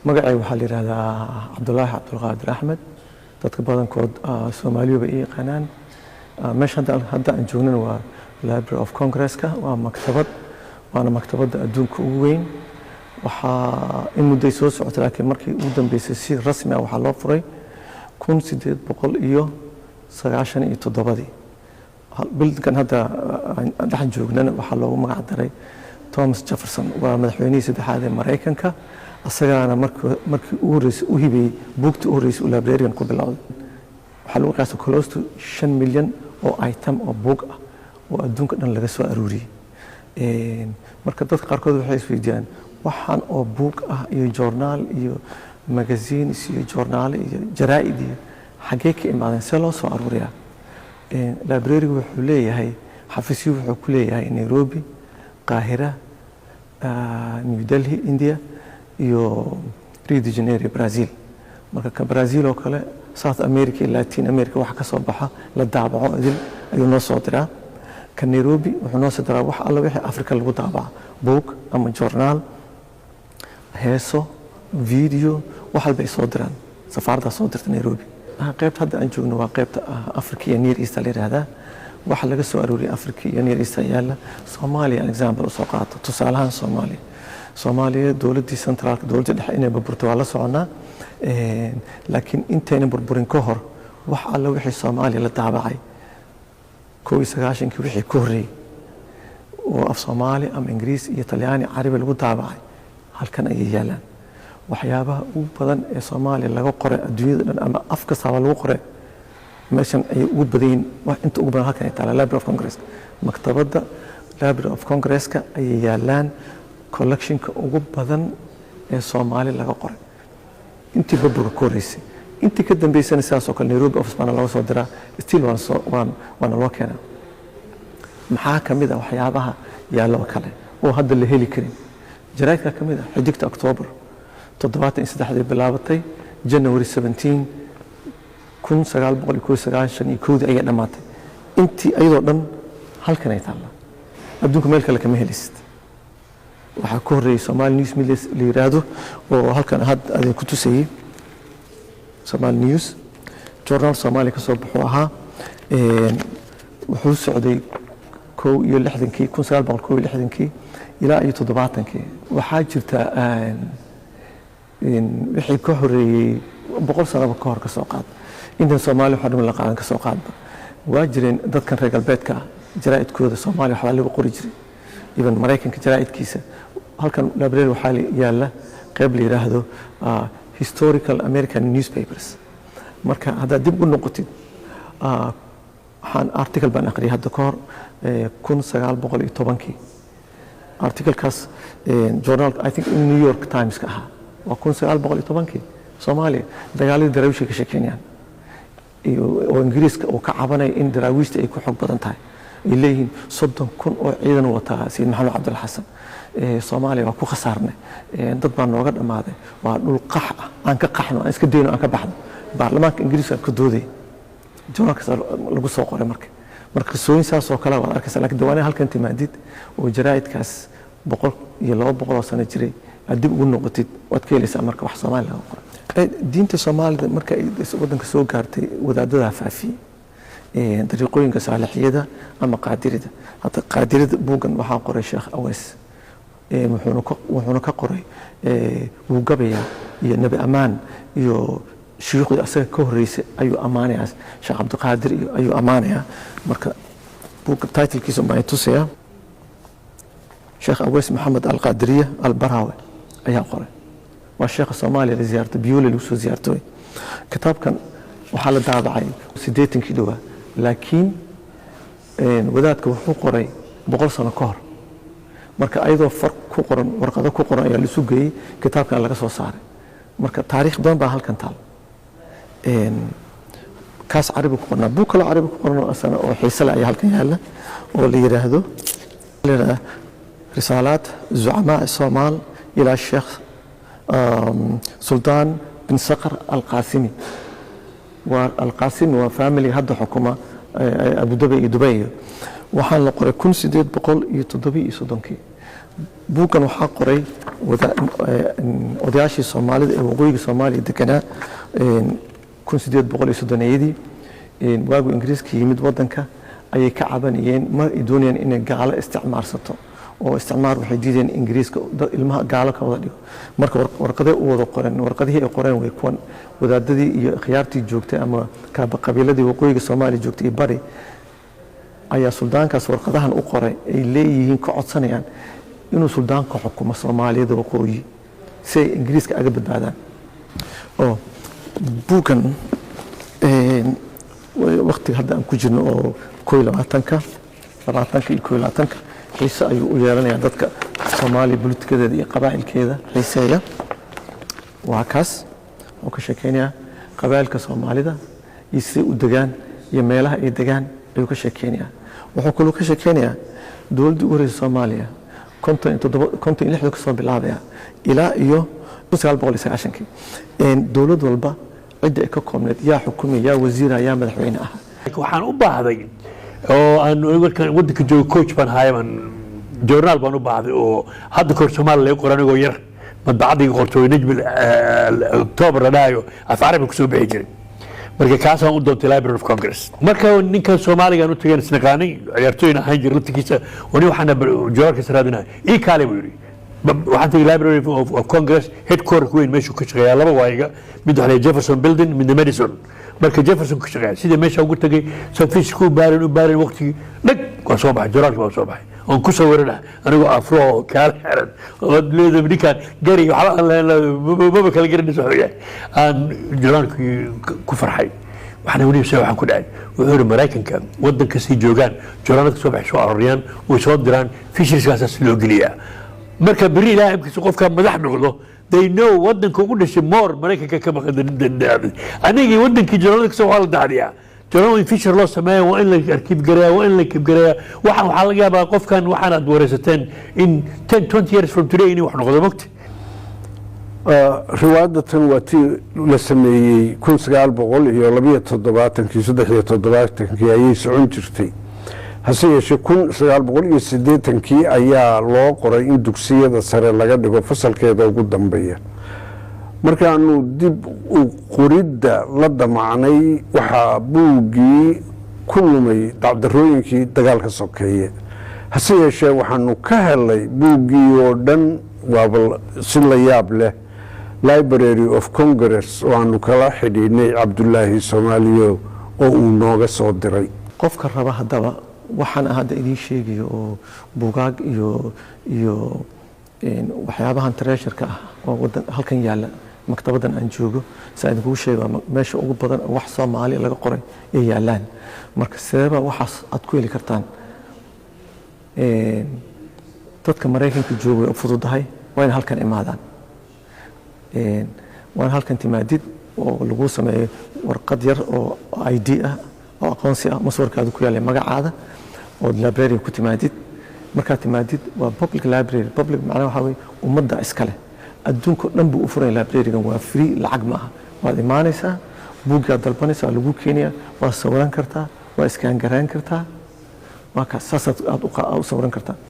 magacay waxaa la yidhaahdaa cabdulaahi cabdulqaadir axmed. dadka badankood Soomaaliya ay yaqaanaan. meesha hadda aan joognana waa Library of Congress-ka, waa maktabad, waana maktabadda adduunka ugu weyn. waxaa in mudday soo socotay, laakiin markii ugu dambeysay si rasmi ah waxaa loo furay 1897. bildkan hadda dhaxan joognana waxaa loogu magac daray Thomas Jefferson, waa madaxweynihii saddexaad ee Mareykanka. asagaana markii ugu horeysay u hibeeyey buugtii ugu horeysay uu librarian ku bilowday. waxaa lagu qiyaasay close to 5 milyan oo item oo buug ah oo adduunka dhan laga soo aruuriyey. marka dadka qaarkood waxay isweydiiyaan waxaan oo buug ah iyo joornaal iyo magazines iyo joornaal iyo jaraa'id iyo xagee ka imaadeen, see loo soo aruuriyaa? librarigu wuxuu leeyahay xafiisyo, wuxuu ku leeyahay Nairobi, Qaahira, New Delhi India iyo Rio de Janeiro Brazil. marka ka Brazil oo kale, South America iyo Latin America waxa ka soo baxa la daabaco idil ayuu noo soo diraa. ka Nairobi wuxuu noo soo diraa wax alla wixii Afrika lagu daabaco, buug ama joornaal, heeso, video, wax walba ay soo diraan. safaaradda soo dirta Nairobi. qaybta hadda aan joogno waa qaybta Africa iyo Near East la yiraahdaa. waxa laga soo aruuriyay Africa iyo Near East yaala. Soomaaliya example u soo qaato, tusaalahan Soomaaliya dowladda centraalka, dowladda dhexe inay burburto waa la soconaa. laakiin intayna burburin ka hor wax alla wixii Soomaaliya la daabacay 1990 wixii ka horreeyay oo af Soomaali ama Ingiriis iyo Talyaani Carabi lagu daabacay halkan ayay yaalaan. waxyaabaha ugu badan ee Soomaaliya laga qoray adduunyada dhan ama af kasta lagu qoray meeshan ay ugu badan wax inta ugu badan halkan ay taala Library of Congress. maktabadda Library of Congress-ka ayay yaalaan collection-ka ugu badan ee Soomaaliya laga qoray intii burburka ka horeysay. intii ka dambeysana sidaas oo kale Nairobi office bana laga soo diraa, still waana loo keenaa. maxaa ka mid ah waxyaabaha yaallo kale oo hadda la heli karin? jaraa'idka ka mid ah xidigta October 73 bilaabatay, January 17 1991 ayay dhamaatay. intii ayadoo dhan halkan ay taallaa, adduunka meel kale kama helisid. waxaa ka horreeyay Somali News la yiraahdo oo halkan hadda adin ku tusayay. Somali News journal Soomaali ka soo baxo ahaa. wuxuu socday 1961 ilaa 70. waxaa jirta wixii ka horreeyay 100 sano ka hor ka soo qaad inta Soomaali waxa dhan la qaadan ka soo qaadba. waa jireen dadkan reer galbeedka jaraa'idkooda Soomaali waxa lagu qori jiray, even Mareykanka jaraa'idkiisa. halkan library waxaa yaala qayb la yiraahdo Historical American Newspapers. marka haddaad dib u noqotid, waxaan article baan aqriyay hadda ka hor 1910. article-kaas journal I think in New York Times ka ahaa. waa 1910 Soomaaliya dagaaladii daraawiishka ka sheekeynayaan oo Ingiriiska uu ka cabanay in daraawiishta ay ku xog badan tahay. ay leeyihiin 30,000 oo ciidan wata Sayid Maxamed Cabdul Xasan. Soomaaliya waa ku khasaarnay, dad baa nooga dhamaaday, waa dhul qax ah, aan ka qaxno, aan iska deyno, aan ka baxno. baarlamaanka Ingiriiska ka dooday journalkaas lagu soo qoray. marka qisooyin saas oo kale waa arkaysaa. laakiin dawaanaha halkan timaadid oo jaraa'idkaas 100 iyo 200 sano jiray dib ugu noqotid waad ka helaysaa marka wax Soomaali laga qoray. diinta Soomaalida marka ay wadanka soo gaartay wadaadada faafiyay dariiqooyinka saalixiyada ama qaadirida. hadda qaadirida buugan waxaa qoray Sheekh Aweys. wuxuuna ka qoray wuu gabayaa iyo Nabi Amaan iyo shuyuukhda asaga ka horreysay ayuu ammaanayaa. Sheekh Cabdiqaadir ayuu ammaanayaa. marka buugga title-kiisa baan tusayaa. Sheekh Aweys Maxamed Al-Qaadiriya Al-Baraawi ayaa qoray. waa sheekha Soomaaliya la ziyaartay, biyuule lagu soo ziyaartay. kitaabkan waxaa la daabacay 80 dhawaa, laakiin wadaadka wuxuu qoray 100 sano ka hor. marka ayadoo farq ku qoran, warqado ku qoran ayaa la isu geeyey, kitaabkan laga soo saaray. marka taariikh badan baa halkan taal. kaas Carabi ku qornaa, buug kale Carabi ku qoran oo xiiso leh ayaa halkan yaala oo la yiraahdo رسالات زعماء الصومال إلى الشيخ سلطان بن صقر القاسمي. والقاسمي وفاميلي هذا حكومة أبو دبي. waxaan la qoray 1870 buuggan waxaa qoray odayaashii soomaalida ee waqooyiga soomaaliya deganaa 1830yadii waagu ingiriiska yimid wadanka ayay ka cabanayeen ma ay doonayaan inay gaalo isticmaarsato oo isticmaar waxay diideen ingiriiska ilmaha gaalo ka wada dhigo marka warqaday u wada qoreen warqadihii ay qoreen way kuwan wadaadadii iyo khiyaartii joogtay ama qabiiladii waqooyiga soomaaliya joogtay iyo bari ayaa suldaankaas warqadahan u qoray ay leeyihiin ka codsanayaan inuu suldaanka xukumo soomaaliyada waqooyi si ay ingiriiska aga badbaadaan oo buuggan waqtiga hadda aan ku jirno oo 22 iyo 22 xiise ayuu u yeelanayaa dadka Soomaaliya politikadeeda iyo qabaa'ilkeeda xiiseeya waa kaas oo ka sheekeynaya qabaa'ilka Soomaalida iyo si u degaan iyo meelaha ay degaan ayuu ka sheekeynaya wuxuu kaloo ka sheekeynayaa dowladda ugu horeysa Soomaaliya 56 ka soo bilaabaya ilaa iyo 1990 dowlad walba cidda ka koobneed yaa xukumay yaa wasiir yaa madaxweyne ah waxaan u baahday oo aan wadanka joogo coach baan hayman journal baan u baahday oo hadda kor Soomaaliya lagu qoran oo yar madbacadiga qortooy najmi October radaayo af Arabi ku soo bixi jiray marka kaas aan u doontay Library of Congress marka ninka Soomaaliga aan u tagay isnaqaanay ciyaartooyna ahaan jiray laftigiisa wani waxaan joorka saraadinay ii kaale buu yiri waxaan tagay Library of Congress headquarters weyn meesha ku shaqeeya laba waayiga mid waxa la Jefferson Building mid Madison marka Jefferson ku shaqeeya sida meesha ugu tagay safiis ku baaran waqti dhag waa soo baxay joorka waa soo baxay on ku soo warana anigu afro kaal xiran oo leedo midkan gari waxa la kala garin soo xooyaa aan joorka ku farxay waxaan waxaan ku dhacay wuxuu Mareykanka wadanka si joogan joorka soo baxay soo aroriyaan oo soo diraan fisherskaas loo geliyaa marka bari ilaahay qofka madax noqdo they know wadanka ugu dhashay moor Mareykanka ka maqan anigi wadankii joorka soo wala daadiya joorka fisher loo sameeyo waa in la arkiib gareeyo waa in la kib gareeyo waxa laga yaabaa qofkan waxaan aad wareysateen in 10-20 years from today inuu wax noqdo waqti riwaayadatan waa tii la sameeyey 1972 ayay socon jirtay hase yeeshee 1980 ayaa loo qoray in dugsiyada sare laga dhigo fasalkeeda ugu dambeeya markaanu dib u qoridda la damacnay waxaa buuggii ku lumay dacdarooyinkii dagaalka sokeeye hase yeeshee waxaanu ka helay buuggii oo dhan waaba si la yaab leh Library of Congress oo aanu kala xidhiidhnay Cabdullaahi Soomaaliyo oo uu nooga soo diray qofka raba haddaba waxaan hadda idin sheegayo oo buugaag iyo waxyaabahan treasure-ka ah oo wadan halkan yaala maktabadan aan joogo saan ugu sheego meesha ugu badan wax Soomaali laga qoray ay yaalaan marka sababa waxaas aad ku heli kartaan dadka Mareykanka joogo oo fududahay waa in halkan imaadaan waan halkan timaadid oo lagu sameeyo warqad yar oo ID ah oo aqoonsi ah maswarkaadu ku yaala magacaada oo library ku timaadid marka timaadid waa public library public macnaheedu waxa weey ummadda iskale adduunka dhan buu u furay library-gan waa free lacag ma aha waad imaanaysaa buugga dalbanaysaa lagu keenaya waa sawiran kartaa waa iskaan garaan kartaa waa ka saasaad aad u sawiran kartaa